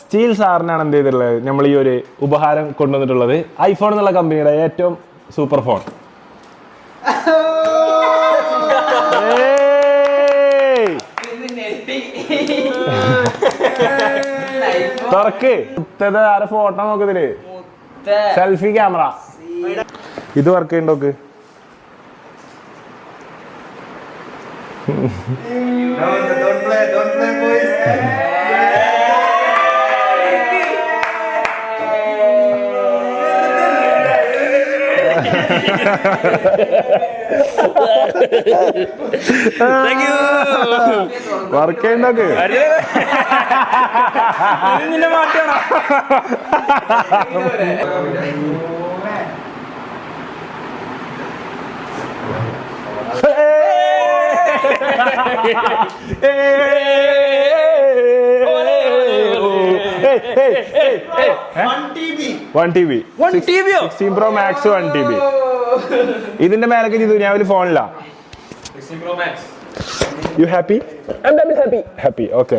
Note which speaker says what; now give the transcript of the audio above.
Speaker 1: Steel സാറിനാണ് എന്ത് ചെയ്തിട്ടുള്ളത് നമ്മൾ ഈ ഒരു ഉപഹാരം കൊണ്ടുവന്നിട്ടുള്ളത് ഐഫോൺ എന്നുള്ള കമ്പനിയുടെ ഏറ്റവും സൂപ്പർ ഫോൺ. തുറക്ക് ആരെ ഫോട്ടോ നോക്കത്തില് സെൽഫി ക്യാമറ ഇത് work ചെയ്യണ്ടോക്ക്. Work ചെയ്യണ്ടോക്ക്. Pro Max 1 TB. ഇതിന്റെ മേലൊക്കെ ദുനിയാവിൽ ഫോണില്ല. You happy? I'm happy. Happy. Okay.